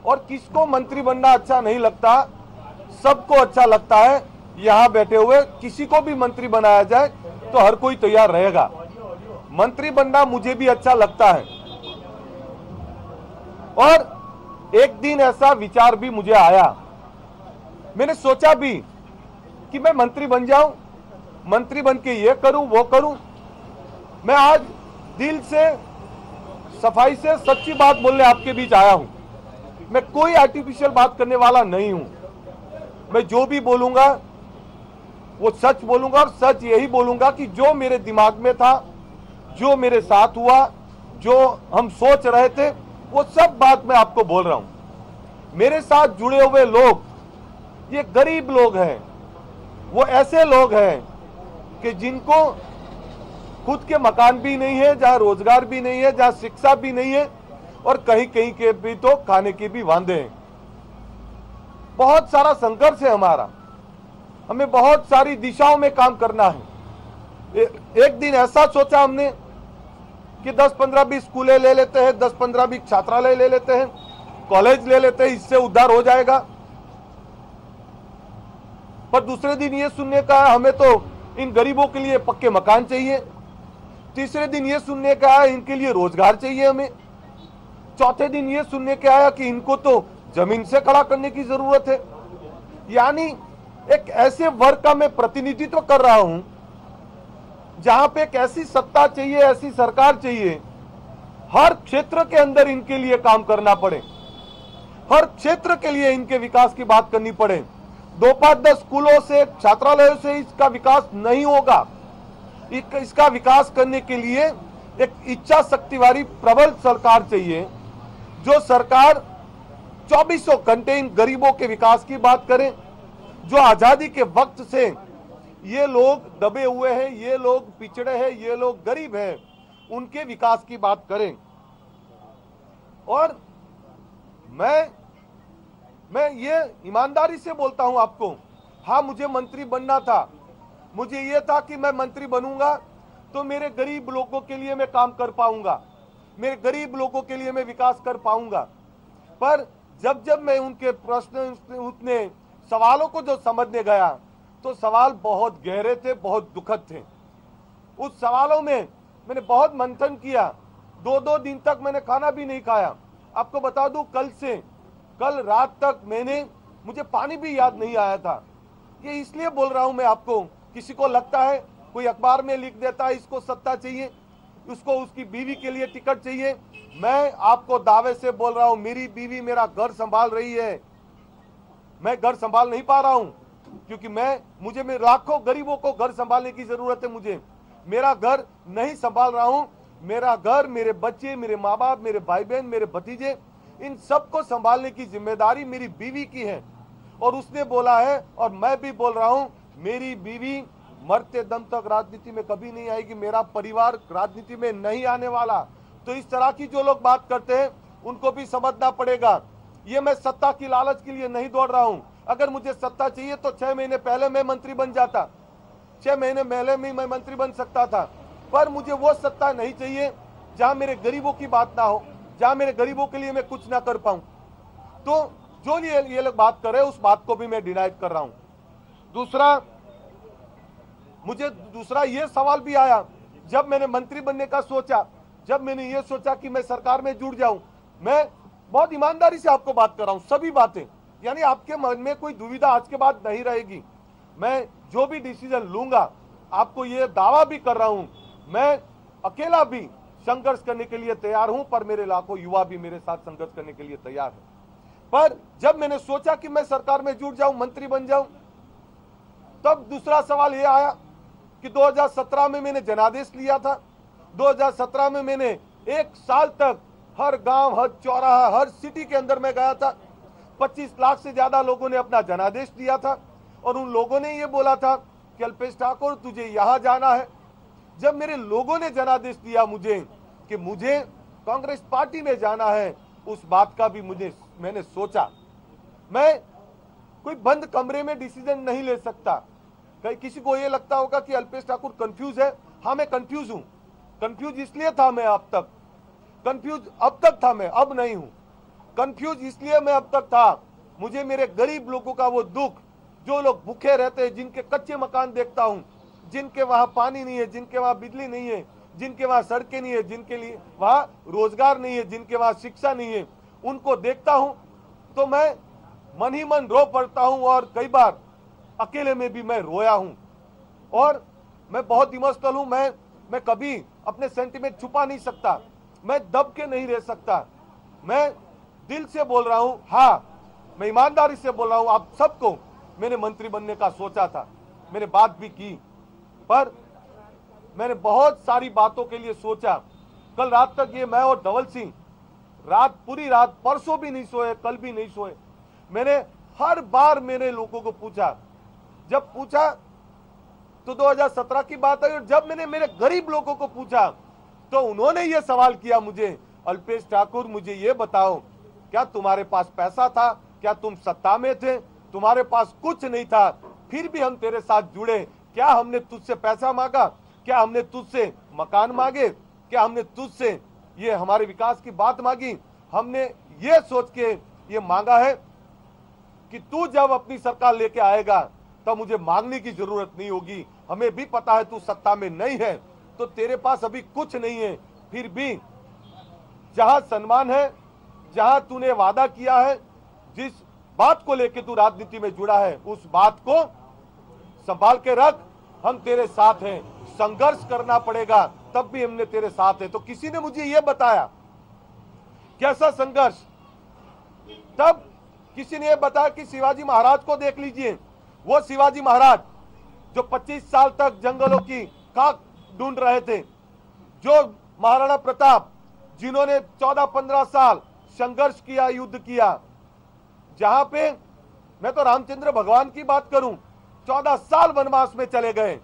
और किसको मंत्री बनना अच्छा नहीं लगता, सबको अच्छा लगता है। यहां बैठे हुए किसी को भी मंत्री बनाया जाए तो हर कोई तैयार रहेगा। मंत्री बनना मुझे भी अच्छा लगता है। और एक दिन ऐसा विचार भी मुझे आया, मैंने सोचा भी कि मैं मंत्री बन जाऊं, मंत्री बन के ये करूं वो करूं। मैं आज दिल से, सफाई से, सच्ची बात बोलने आपके बीच आया हूं। मैं कोई आर्टिफिशियल बात करने वाला नहीं हूं। मैं जो भी बोलूंगा वो सच बोलूंगा, और सच यही बोलूंगा कि जो मेरे दिमाग में था, जो मेरे साथ हुआ, जो हम सोच रहे थे, वो सब बात मैं आपको बोल रहा हूं। मेरे साथ जुड़े हुए लोग ये गरीब लोग हैं, वो ऐसे लोग हैं कि जिनको खुद के मकान भी नहीं है, जहां रोजगार भी नहीं है, जहां शिक्षा भी नहीं है, और कहीं कहीं के भी तो खाने के भी वांदे हैं। बहुत सारा संघर्ष है हमारा, हमें बहुत सारी दिशाओं में काम करना है। एक दिन ऐसा सोचा हमने कि 10-15-20 स्कूलें ले लेते हैं, 10-15-20 छात्रालय ले लेते हैं, कॉलेज ले लेते हैं, इससे उद्धार हो जाएगा। पर दूसरे दिन ये सुनने का हमें तो इन गरीबों के लिए पक्के मकान चाहिए। तीसरे दिन ये सुनने का आया इनके लिए रोजगार चाहिए हमें। चौथे दिन ये सुनने के आया कि इनको तो जमीन से खड़ा करने की जरूरत है। यानी एक ऐसे वर्ग का मैं प्रतिनिधित्व कर रहा हूं जहां पे एक ऐसी सत्ता चाहिए, ऐसी सरकार चाहिए, हर क्षेत्र के अंदर इनके लिए काम करना पड़े, हर क्षेत्र के लिए इनके विकास की बात करनी पड़े। 2-5-10 स्कूलों से, छात्रालयों से इसका विकास नहीं होगा। इसका विकास करने के लिए एक इच्छा शक्ति वाली प्रबल सरकार चाहिए, जो सरकार 24 घंटे इन गरीबों के विकास की बात करें। जो आजादी के वक्त से ये लोग दबे हुए हैं, ये लोग पिछड़े हैं, ये लोग गरीब हैं, उनके विकास की बात करें। और मैं ये ईमानदारी से बोलता हूं आपको, हाँ मुझे मंत्री बनना था, मुझे ये था कि मैं मंत्री बनूंगा तो मेरे गरीब लोगों के लिए मैं काम कर पाऊंगा, मेरे गरीब लोगों के लिए मैं विकास कर पाऊंगा। पर जब जब मैं उनके प्रश्न, उतने सवालों को जो समझने गया, तो सवाल बहुत गहरे थे, बहुत दुखद थे। उस सवालों में मैंने बहुत मंथन किया। 2-2 दिन तक मैंने खाना भी नहीं खाया। आपको बता दूं, कल रात तक मुझे पानी भी याद नहीं आया था। ये इसलिए बोल रहा हूं मैं आपको, किसी को लगता है, कोई अखबार में लिख देता है इसको सत्ता चाहिए, उसको उसकी बीवी के लिए टिकट चाहिए। मैं आपको दावे से बोल रहा हूं, मेरी बीवी मेरा घर संभाल रही है। मैं घर संभाल नहीं पा रहा हूं क्योंकि मुझे लाखों गरीबों को घर संभालने की जरूरत है। मुझे मेरा घर नहीं संभाल रहा हूं। मेरा घर, मेरे बच्चे, मेरे माँ बाप, मेरे भाई बहन, मेरे भतीजे, इन सबको संभालने की जिम्मेदारी मेरी बीवी की है। और उसने बोला है, और मैं भी बोल रहा हूं, मेरी बीवी मरते दम तक राजनीति में कभी नहीं आएगी, मेरा परिवार राजनीति में नहीं आने वाला। तो इस तरह की जो लोग बात करते हैं उनको भी समझना पड़ेगा। ये मैं सत्ता की लालच के लिए नहीं दौड़ रहा हूं। अगर मुझे सत्ता चाहिए तो 6 महीने पहले मैं मंत्री बन जाता, 6 महीने पहले में मैं मंत्री बन सकता था। पर मुझे वो सत्ता नहीं चाहिए जहां मेरे गरीबों की बात ना हो, जहां मेरे गरीबों के लिए मैं कुछ ना कर पाऊं। तो जो ये लोग बात कर रहे हैं उस बात को भी मैं डिनाई कर रहा हूं। मुझे दूसरा ये सवाल भी आया, जब मैंने मंत्री बनने का सोचा, जब मैंने ये सोचा कि मैं सरकार में जुड़ जाऊं, मैं बहुत ईमानदारी से आपको बात कर रहा हूं, सभी बातें, यानी आपके मन में कोई दुविधा आज के बाद नहीं रहेगी। मैं जो भी डिसीजन लूंगा, आपको ये दावा भी कर रहा हूं, मैं अकेला भी संघर्ष करने के लिए तैयार हूं, पर मेरे लाखों युवा भी मेरे साथ संघर्ष करने के लिए तैयार है। पर जब मैंने सोचा कि मैं सरकार में जुड़ जाऊं, मंत्री बन जाऊं, तब दूसरा सवाल यह आया कि 2017 में मैंने जनादेश लिया था। 2017 में मैंने 1 साल तक हर गांव, हर चौराहा, हर सिटी के अंदर मैं गया था। 25 लाख से ज्यादा लोगों ने अपना जनादेश दिया था, और उन लोगों ने ये बोला था कि अल्पेश ठाकुर तुझे यहां जाना है। जब मेरे लोगों ने जनादेश दिया मुझे कि मुझे कांग्रेस पार्टी में जाना है, उस बात का भी मैंने सोचा। मैं कोई बंद कमरे में डिसीजन नहीं ले सकता। किसी को ये लगता होगा कि अल्पेश ठाकुर कंफ्यूज है। हाँ, मैं कंफ्यूज हूं। कंफ्यूज इसलिए था मैं, अब तक था मैं, अब नहीं हूं। कंफ्यूज इसलिए मैं अब तक था, मुझे मेरे गरीब लोगों का वो दुख, जो लोग भूखे रहते हैं, जिनके कच्चे मकान देखता हूं, जिनके वहां पानी नहीं है, जिनके वहां बिजली नहीं है, जिनके वहां सड़कें नहीं है, जिनके लिए वहां रोजगार नहीं है, जिनके वहां शिक्षा नहीं है, उनको देखता हूं तो मैं मन ही मन रो पड़ता हूं। और कई बार अकेले में भी मैं रोया हूं और मैं बहुत इमोशनल हूं। मैं कभी अपने सेंटीमेंट छुपा नहीं सकता, मैं दब के नहीं रह सकता। मैं दिल से बोल रहा हूं, हाँ मैं ईमानदारी से बोल रहा हूं। आप सबको मैंने मंत्री बनने का सोचा था, मैंने बात भी की, पर मैंने बहुत सारी बातों के लिए सोचा। कल रात तक ये मैं और धवल सिंह पूरी रात, परसों भी नहीं सोए, कल भी नहीं सोए। मैंने हर बार मेरे लोगों को पूछा, जब पूछा तो 2017 की बात आई, और जब मैंने मेरे गरीब लोगों को पूछा तो उन्होंने ये सवाल किया मुझे, अल्पेश ठाकुर मुझे ये बताओ, क्या तुम्हारे पास पैसा था? क्या तुम सत्ता में थे? तुम्हारे पास कुछ नहीं था, फिर भी हम तेरे साथ जुड़े। क्या हमने तुझसे पैसा मांगा? क्या हमने तुझसे मकान मांगे? क्या हमने तुझसे ये हमारे विकास की बात मांगी? हमने ये सोच के ये मांगा है कि तू जब अपनी सरकार लेके आएगा तब मुझे मांगने की जरूरत नहीं होगी। हमें भी पता है तू सत्ता में नहीं है, तो तेरे पास अभी कुछ नहीं है, फिर भी जहां सम्मान है, जहां तूने वादा किया है, जिस बात को लेके तू राजनीति में जुड़ा है, उस बात को संभाल के रख। हम तेरे साथ हैं, संघर्ष करना पड़ेगा तब भी हमने तेरे साथ है। तो किसी ने मुझे यह बताया कैसा संघर्ष, तब किसी ने यह बताया कि शिवाजी महाराज को देख लीजिए। वो शिवाजी महाराज जो 25 साल तक जंगलों की खाक ढूंढ रहे थे, जो महाराणा प्रताप जिन्होंने 14-15 साल संघर्ष किया, युद्ध किया, जहां पे मैं तो रामचंद्र भगवान की बात करूं, 14 साल वनवास में चले गए,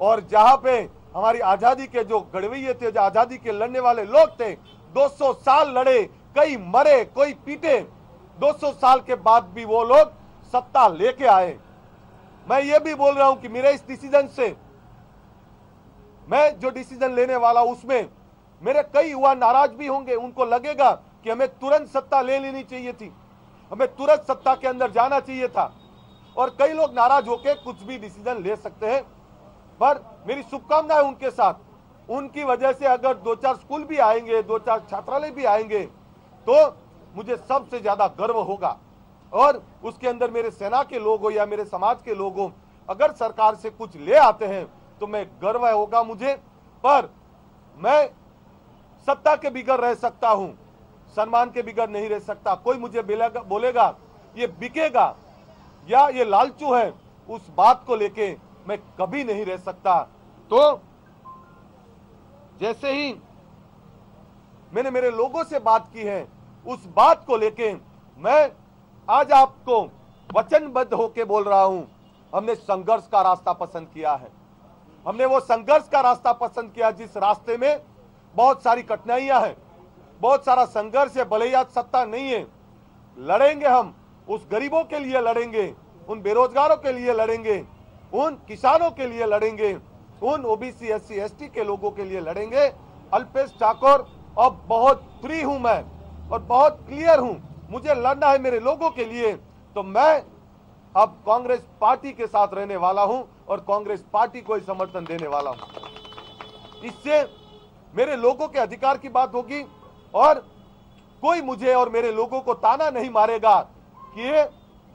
और जहां पे हमारी आजादी के जो गढ़वैये थे, जो आजादी के लड़ने वाले लोग थे, 200 साल लड़े, कई मरे, कोई पीटे, 200 साल के बाद भी वो लोग सत्ता लेके आए। मैं ये भी बोल रहा हूं कि मेरे इस डिसीजन से, मैं जो डिसीजन लेने वाला उसमें मेरे कई युवा नाराज भी होंगे। उनको लगेगा कि हमें तुरंत सत्ता ले लेनी चाहिए थी, हमें तुरंत सत्ता के अंदर जाना चाहिए था, और कई लोग नाराज होकर कुछ भी डिसीजन ले सकते हैं। पर मेरी शुभकामनाएं उनके साथ, उनकी वजह से अगर 2-4 स्कूल भी आएंगे, 2-4 छात्रालय भी आएंगे, तो मुझे सबसे ज्यादा गर्व होगा। और उसके अंदर मेरे सेना के लोग हो या मेरे समाज के लोग हो, अगर सरकार से कुछ ले आते हैं तो मैं गर्व होगा मुझे। पर मैं सत्ता के बिगड़ रह सकता हूं, सम्मान के बिगड़ नहीं रह सकता। कोई मुझे बोलेगा ये बिकेगा या ये लालचू है, उस बात को लेके मैं कभी नहीं रह सकता। तो जैसे ही मैंने मेरे लोगों से बात की है, उस बात को लेके मैं आज आपको वचनबद्ध होके बोल रहा हूं, हमने संघर्ष का रास्ता पसंद किया है। हमने वो संघर्ष का रास्ता पसंद किया जिस रास्ते में बहुत सारी कठिनाइयां हैं, बहुत सारा संघर्ष है। भले ही आज सत्ता नहीं है, लड़ेंगे हम, उस गरीबों के लिए लड़ेंगे, उन बेरोजगारों के लिए लड़ेंगे, उन किसानों के लिए लड़ेंगे, उन ओबीसी एससी एसटी के लोगों के लिए लड़ेंगे। अल्पेश ठाकुर अब बहुत फ्री हूं मैं, और बहुत क्लियर हूं, मुझे लड़ना है मेरे लोगों के लिए। तो मैं अब कांग्रेस पार्टी के साथ रहने वाला हूं और कांग्रेस पार्टी को ही समर्थन देने वाला हूं। इससे मेरे लोगों के अधिकार की बात होगी, और कोई मुझे और मेरे लोगों को ताना नहीं मारेगा कि ये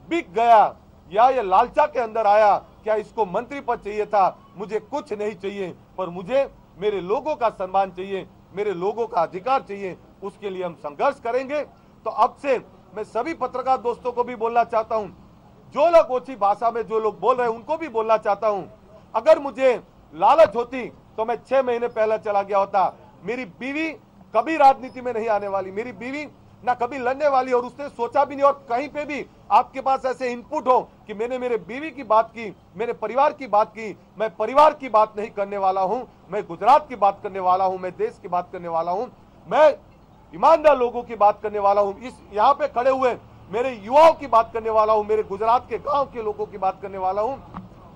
बिक गया या ये लालचा के अंदर आया, क्या इसको मंत्री पद चाहिए था। मुझे कुछ नहीं चाहिए, पर मुझे मेरे लोगों का सम्मान चाहिए, मेरे लोगों का अधिकार चाहिए। उसके लिए हम संघर्ष करेंगे। तो अब से मैं सभी पत्रकार दोस्तों को भी बोलना चाहता हूं, जो लोग ओछी भाषा में जो लोग बोल रहे हैं उनको भी बोलना चाहता हूं, अगर मुझे लालच होती तो मैं 6 महीने पहले चला गया होता। मेरी बीवी कभी राजनीति में नहीं आने वाली, मेरी बीवी ना कभी लड़ने वाली, और उसने सोचा भी नहीं। और कहीं पे भी आपके पास ऐसे इनपुट हो कि मैंने मेरे बीवी की बात की, मेरे परिवार की बात की, मैं परिवार की बात नहीं करने वाला हूं, मैं गुजरात की बात करने वाला हूं, मैं देश की बात करने वाला हूं, मैं ईमानदार लोगों की बात करने वाला हूं, इस यहाँ पे खड़े हुए मेरे युवाओं की बात करने वाला हूं, मेरे गुजरात के गांव के लोगों की बात करने वाला हूं।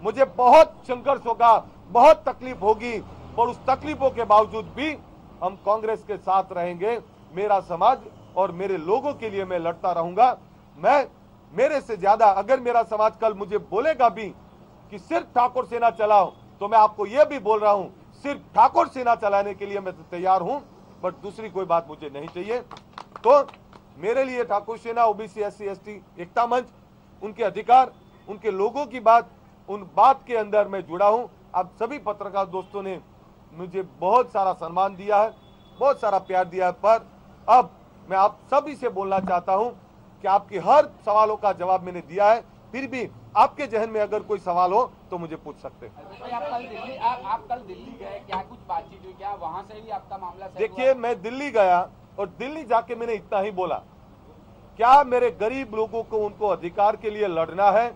मुझे बहुत संघर्ष होगा, बहुत तकलीफ होगी, पर उस तकलीफों के बावजूद भी हम कांग्रेस के साथ रहेंगे। मेरा समाज और मेरे लोगों के लिए मैं लड़ता रहूंगा। मैं मेरे से ज्यादा अगर मेरा समाज कल मुझे बोलेगा भी कि सिर्फ ठाकुर सेना चलाओ, तो मैं आपको यह भी बोल रहा हूं सिर्फ ठाकुर सेना चलाने के लिए मैं तो तैयार हूं, बट दूसरी कोई बात मुझे नहीं चाहिए। तो मेरे लिए ठाकुर सेना, ओबीसी, एससी, एसटी, एकता मंच, उनके अधिकार, उनके लोगों की बात, उन बात के अंदर मैं जुड़ा हूं। आप सभी पत्रकार दोस्तों ने मुझे बहुत सारा सम्मान दिया है, बहुत सारा प्यार दिया है, पर अब मैं आप सभी से बोलना चाहता हूं कि आपके हर सवालों का जवाब मैंने दिया है, फिर भी आपके जहन में अगर कोई सवाल हो तो मुझे पूछ सकते हैं। आप कल दिल्ली गए, क्या कुछ बातचीत हुई, क्या वहां से भी आपका मामला? देखिए, मैं दिल्ली गया और दिल्ली जाके मैंने इतना ही बोला, क्या मेरे गरीब लोगों को उनको अधिकार के लिए लड़ना है,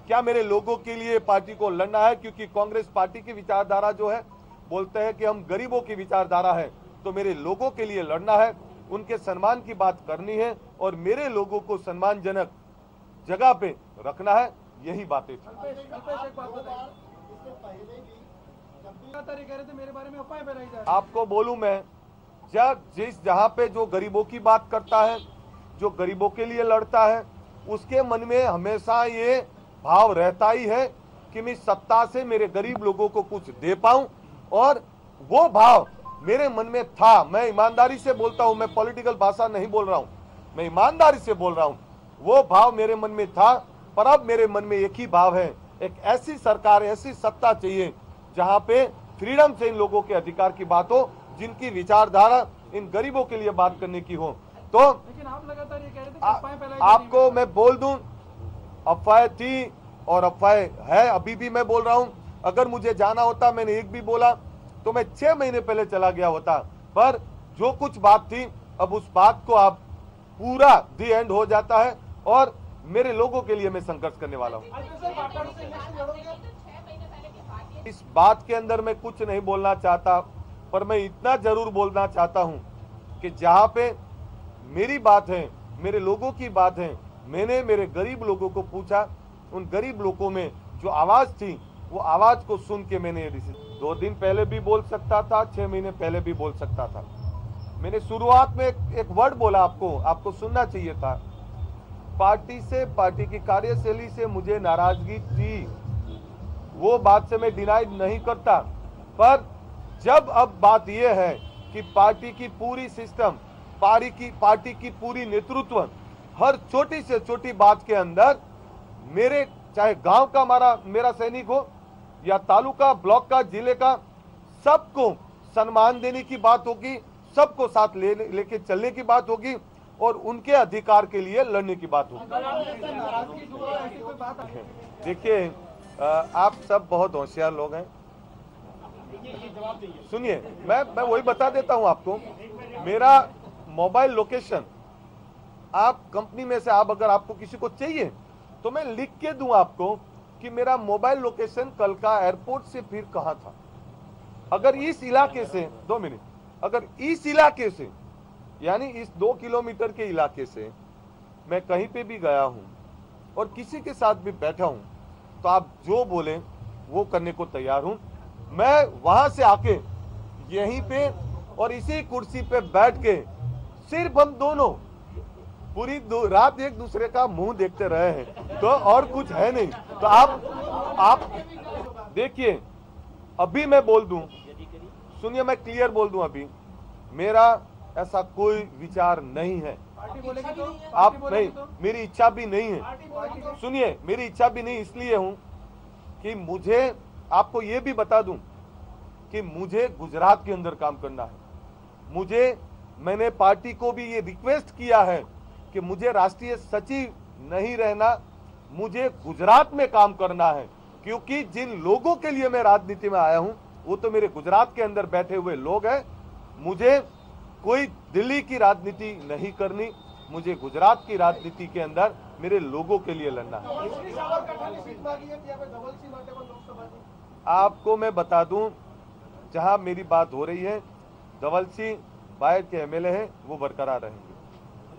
क्या मेरे लोगों के लिए पार्टी को लड़ना है? क्योंकि कांग्रेस पार्टी की विचारधारा जो है, बोलते हैं कि हम गरीबों की विचारधारा है, तो मेरे लोगों के लिए लड़ना है, उनके सम्मान की बात करनी है और मेरे लोगों को सम्मानजनक जगह पे रखना है, यही बातें थी। आपको बोलूं मैं, जहां पे जो गरीबों की बात करता है, जो गरीबों के लिए लड़ता है, उसके मन में हमेशा ये भाव रहता ही है कि मैं सत्ता से मेरे गरीब लोगों को कुछ दे पाऊं, और वो भाव मेरे मन में था। मैं ईमानदारी से बोलता हूं, मैं पॉलिटिकल भाषा नहीं बोल रहा हूं, मैं ईमानदारी से बोल रहा हूं, वो भाव मेरे मन में था। पर अब मेरे मन में एक ही भाव है, एक ऐसी सरकार, ऐसी सत्ता चाहिए जहां पे फ्रीडम से इन लोगों के अधिकार की बात हो, जिनकी विचारधारा इन गरीबों के लिए बात करने की हो। तो लेकिन आप लगातार ये कह रहे थे कि अफवाहें फैलाई जा रही हैं। आपको मैं बोल दूं, अफवाह थी और अफवाह है, अभी भी मैं बोल रहा हूं। अगर मुझे जाना होता, मैंने एक भी बोला तो मैं 6 महीने पहले चला गया होता, पर जो कुछ बात थी, अब उस बात को आप पूरा दी एंड हो जाता है और मेरे लोगों के लिए मैं संघर्ष करने वाला हूं। इस बात के अंदर मैं कुछ नहीं बोलना चाहता, पर मैं इतना जरूर बोलना चाहता हूं कि जहां पे मेरी बात है, मेरे लोगों की बात है, मैंने मेरे गरीब लोगों को पूछा, उन गरीब लोगों में जो आवाज थी, वो आवाज को सुन के मैंने 2 दिन पहले भी बोल सकता था, 6 महीने पहले भी बोल सकता था। मैंने शुरुआत में एक वर्ड बोला, आपको सुनना चाहिए था। पार्टी से, पार्टी की कार्यशैली से मुझे नाराजगी थी, वो बात से मैं डिनाई नहीं करता, पर जब अब बात यह है कि पार्टी की पूरी सिस्टम, पार्टी की पूरी नेतृत्व हर छोटी से छोटी बात के अंदर मेरे, चाहे गांव का मेरा सैनिक हो या तालुका, ब्लॉक का, जिले का, सबको सम्मान देने की बात होगी, सबको साथ लेके चलने की बात होगी और उनके अधिकार के लिए लड़ने की बात होगी। देखिए, आप सब बहुत होशियार लोग हैं। सुनिए, मैं वही बता देता हूं आपको। मेरा मोबाइल लोकेशन, आप कंपनी में से अगर आपको किसी को चाहिए तो मैं लिख के दूं आपको कि मेरा मोबाइल लोकेशन कल का एयरपोर्ट से फिर कहां था। अगर इस इलाके से 2 मिनट, अगर इस इलाके से, यानी इस 2 किलोमीटर के इलाके से मैं कहीं पे भी गया हूं और किसी के साथ भी बैठा हूं, तो आप जो बोले वो करने को तैयार हूं। मैं वहां से आके यहीं पे और इसी कुर्सी पे बैठ के सिर्फ हम दोनों पूरी रात एक दूसरे का मुंह देखते रहे हैं, तो और कुछ है नहीं। तो आप देखिए, अभी मैं बोल दूं, सुनिए, मैं क्लियर बोल दूं, अभी मेरा ऐसा कोई विचार नहीं है। आप नहीं, मेरी इच्छा भी नहीं है। सुनिए, मेरी इच्छा भी नहीं इसलिए हूं कि मुझे, आपको यह भी बता दूं कि मुझे गुजरात के अंदर काम करना है। मैंने पार्टी को भी ये रिक्वेस्ट किया है कि मुझे राष्ट्रीय सचिव नहीं रहना, मुझे गुजरात में काम करना है, क्योंकि जिन लोगों के लिए मैं राजनीति में आया हूं वो तो मेरे गुजरात के अंदर बैठे हुए लोग हैं। मुझे कोई दिल्ली की राजनीति नहीं करनी, मुझे गुजरात की राजनीति के अंदर मेरे लोगों के लिए लड़ना है। आपको मैं बता दूं, जहां मेरी बात हो रही है, धवल सिंह बाहर के एमएलए हैं, वो बरकरार रहेंगे।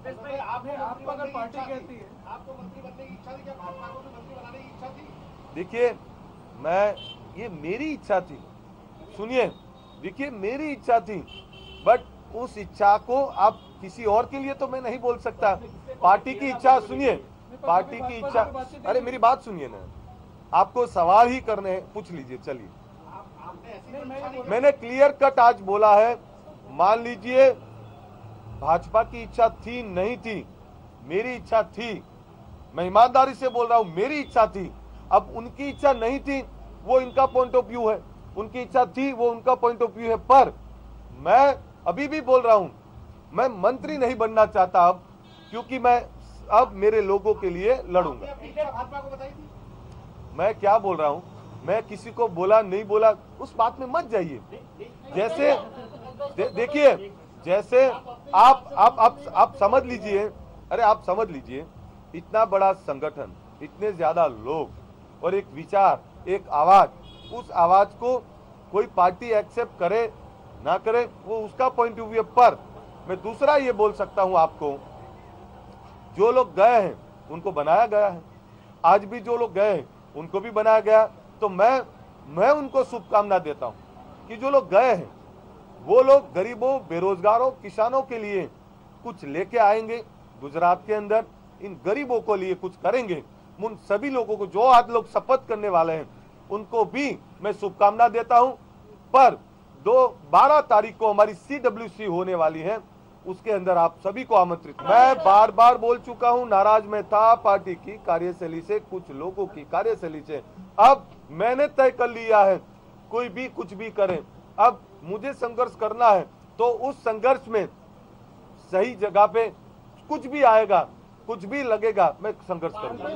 आपको अगर पार्टी कहती है, आपको मंत्री बनने की इच्छा थी क्या? भाजपा को मंत्री बनाने की इच्छा थी? देखिए, ये मेरी इच्छा थी। सुनिए, देखिए, मेरी इच्छा थी, बट उस इच्छा को आप किसी और के लिए तो मैं नहीं बोल सकता। पार्टी की इच्छा सुनिए, पार्टी की इच्छा, अरे मेरी बात सुनिए ना, आपको सवाल ही करने हैं, पूछ लीजिए। चलिए, मैंने क्लियर कट आज बोला है, मान लीजिए भाजपा की इच्छा थी नहीं थी, मेरी इच्छा थी, मैं ईमानदारी से बोल रहा हूं, मेरी इच्छा थी। अब उनकी इच्छा नहीं थी, वो इनका पॉइंट ऑफ व्यू है, उनकी इच्छा थी, वो उनका पॉइंट ऑफ व्यू है। पर मैं अभी भी बोल रहा हूं, मैं मंत्री नहीं बनना चाहता अब, क्योंकि मैं अब मेरे लोगों के लिए लड़ूंगा। भाजपा को बताई थी। मैं क्या बोल रहा हूं, मैं किसी को बोला नहीं बोला उस बात में मत जाइए। जैसे देखिए, जैसे आप समझ लीजिए, अरे आप समझ लीजिए, इतना बड़ा संगठन, इतने ज्यादा लोग और एक विचार, एक आवाज, उस आवाज को कोई पार्टी एक्सेप्ट करे ना करे वो उसका पॉइंट ऑफ व्यू। पर मैं दूसरा ये बोल सकता हूं आपको, जो लोग गए हैं उनको बनाया गया है, आज भी जो लोग गए हैं उनको भी बनाया गया। तो मैं उनको शुभकामना देता हूं कि जो लोग गए हैं वो लोग गरीबों, बेरोजगारों, किसानों के लिए कुछ लेके आएंगे गुजरात के अंदर, इन गरीबों को लिए कुछ करेंगे। उन सभी लोगों को, जो आज लोग शपथ करने वाले हैं, उनको भी मैं शुभकामना देता हूं। पर 12 तारीख को हमारी CWC होने वाली है, उसके अंदर आप सभी को आमंत्रित। मैं बार बार बोल चुका हूं, नाराज मैं था पार्टी की कार्यशैली से, कुछ लोगों की कार्यशैली से। अब मैंने तय कर लिया है, कोई भी कुछ भी करे, अब मुझे संघर्ष करना है, तो उस संघर्ष में सही जगह पे कुछ भी आएगा, कुछ भी लगेगा, मैं संघर्ष करूंगा।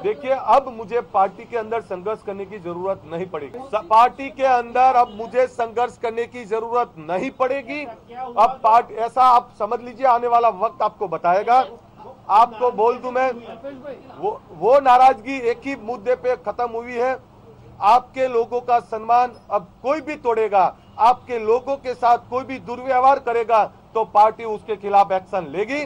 देखिए, अब मुझे पार्टी के अंदर संघर्ष करने की जरूरत नहीं पड़ेगी। पार्टी के अंदर अब मुझे संघर्ष करने की जरूरत नहीं पड़ेगी। अब पार्टी, ऐसा आप समझ लीजिए, आने वाला वक्त आपको बताएगा। आपको बोल दूं मैं, वो नाराजगी एक ही मुद्दे पे खत्म हुई है। आपके लोगों का सम्मान अब कोई भी तोड़ेगा, आपके लोगों के साथ कोई भी दुर्व्यवहार करेगा तो पार्टी उसके खिलाफ एक्शन लेगी।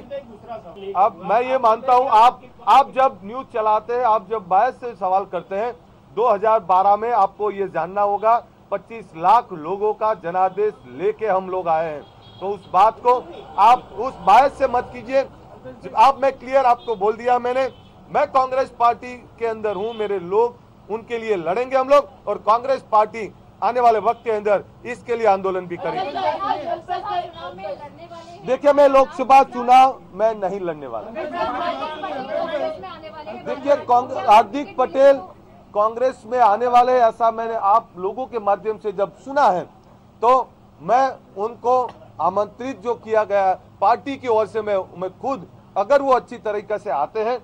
अब मैं ये मानता हूं, आप जब न्यूज चलाते हैं, आप जब बायस से सवाल करते हैं, 2012 में आपको ये जानना होगा 25 लाख लोगों का जनादेश लेके हम लोग आए हैं। तो उस बात को आप उस बायस से मत कीजिए। आप, मैं क्लियर आपको बोल दिया मैंने, मैं कांग्रेस पार्टी के अंदर हूं, मेरे लोग उनके लिए लड़ेंगे हम लोग, और कांग्रेस पार्टी आने वाले वक्त के अंदर इसके लिए आंदोलन भी करेंगे। देखिए, मैं लोकसभा चुनाव में नहीं लड़ने वाला। देखिए, हार्दिक पटेल कांग्रेस में आने वाले, ऐसा मैंने आप लोगों के माध्यम से जब सुना है, तो मैं उनको आमंत्रित जो किया गया पार्टी की ओर से, मैं खुद, अगर वो अच्छी तरीके से आते हैं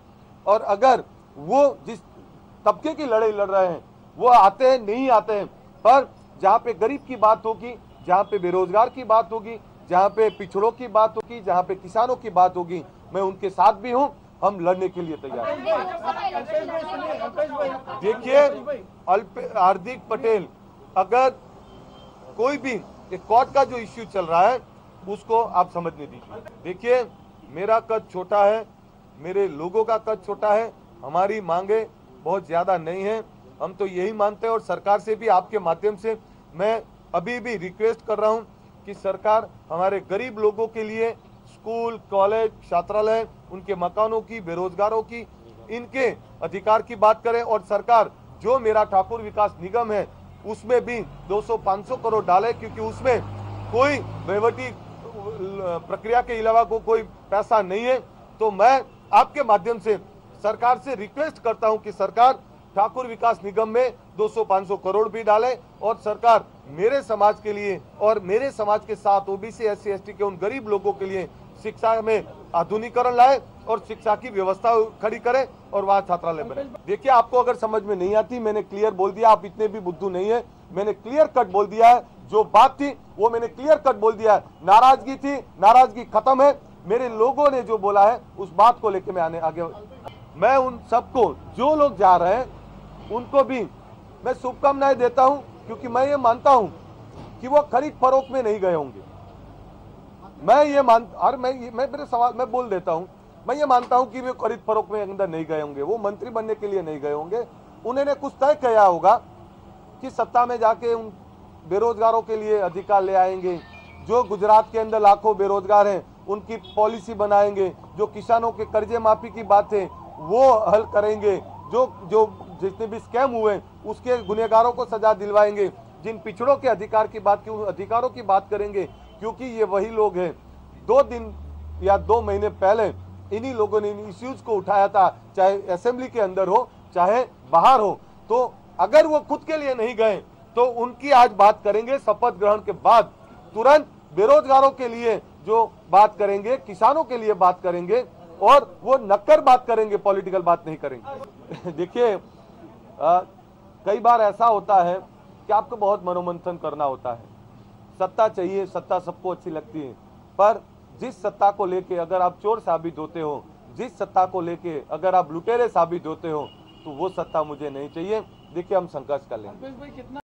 और अगर वो जिस तबके की लड़ाई लड़ रहे हैं वो आते हैं, नहीं आते हैं, पर जहाँ पे गरीब की बात होगी, जहाँ पे बेरोजगार की बात होगी, जहाँ पे पिछड़ों की बात होगी, जहाँ पे किसानों की बात होगी, मैं उनके साथ भी हूँ। हम लड़ने के लिए तैयार हैं। देखिए, हार्दिक पटेल, अगर कोई भी कोर्ट का जो इश्यू चल रहा है उसको आप समझने दीजिए। देखिए, मेरा कद छोटा है, मेरे लोगों का कद छोटा है, हमारी मांगे बहुत ज्यादा नहीं है। हम तो यही मानते हैं, और सरकार से भी आपके माध्यम से मैं अभी भी रिक्वेस्ट कर रहा हूं कि सरकार हमारे गरीब लोगों के लिए स्कूल, कॉलेज, छात्रालय, उनके मकानों की, बेरोजगारों की, इनके अधिकार की बात करे। और सरकार जो मेरा ठाकुर विकास निगम है उसमें भी 200-500 करोड़ डाले, क्योंकि उसमें कोई वहीवटी प्रक्रिया के अलावा कोई पैसा नहीं है। तो मैं आपके माध्यम से सरकार से रिक्वेस्ट करता हूं कि सरकार ठाकुर विकास निगम में 200-500 करोड़ भी डाले, और सरकार मेरे समाज के लिए और मेरे समाज के साथ ओबीसी, SC, ST के उन गरीब लोगों के लिए शिक्षा में आधुनिकीकरण लाए और शिक्षा की व्यवस्था खड़ी करे और वहाँ छात्रालय बने। देखिए, आपको अगर समझ में नहीं आती, मैंने क्लियर बोल दिया, आप इतने भी बुद्धू नहीं है, मैंने क्लियर कट बोल दिया है। जो बात थी वो मैंने क्लियर कट बोल दिया है। नाराजगी थी, नाराजगी खत्म है। मेरे लोगों ने जो बोला है उस बात को लेकर मैं आगे मैं उन सबको, जो लोग जा रहे हैं उनको भी मैं शुभकामनाएं देता हूं, क्योंकि मैं ये मानता हूं कि वो खरीद फरोख्त में नहीं गए होंगे। मैं मेरे सवाल मैं बोल देता हूं, मैं ये मानता हूं कि वे खरीद फरोख्त में अंदर नहीं गए होंगे, वो मंत्री बनने के लिए नहीं गए होंगे। उन्होंने कुछ तय किया होगा कि सत्ता में जाके उन बेरोजगारों के लिए अधिकार ले आएंगे, जो गुजरात के अंदर लाखों बेरोजगार हैं उनकी पॉलिसी बनाएंगे, जो किसानों के कर्जे माफी की बात है वो हल करेंगे, जो जो जितने भी स्कैम हुए उसके गुनहगारों को सजा दिलवाएंगे, जिन पिछड़ों के अधिकार की बात की उन अधिकारों की बात करेंगे, क्योंकि ये वही लोग हैं 2 दिन या 2 महीने पहले इन्हीं लोगों ने इन इश्यूज को उठाया था, चाहे असेंबली के अंदर हो चाहे बाहर हो। तो अगर वो खुद के लिए नहीं गए तो उनकी आज बात करेंगे, शपथ ग्रहण के बाद तुरंत बेरोजगारों के लिए जो बात करेंगे, किसानों के लिए बात करेंगे और वो नक्कर बात करेंगे, पॉलिटिकल बात नहीं करेंगे। देखिए कई बार ऐसा होता है कि आपको बहुत मनोमंथन करना होता है, सत्ता चाहिए, सत्ता सबको अच्छी लगती है, पर जिस सत्ता को लेके अगर आप चोर साबित होते हो, जिस सत्ता को लेके अगर आप लुटेरे साबित होते हो, तो वो सत्ता मुझे नहीं चाहिए। देखिए हम संघर्ष कर लेंगे।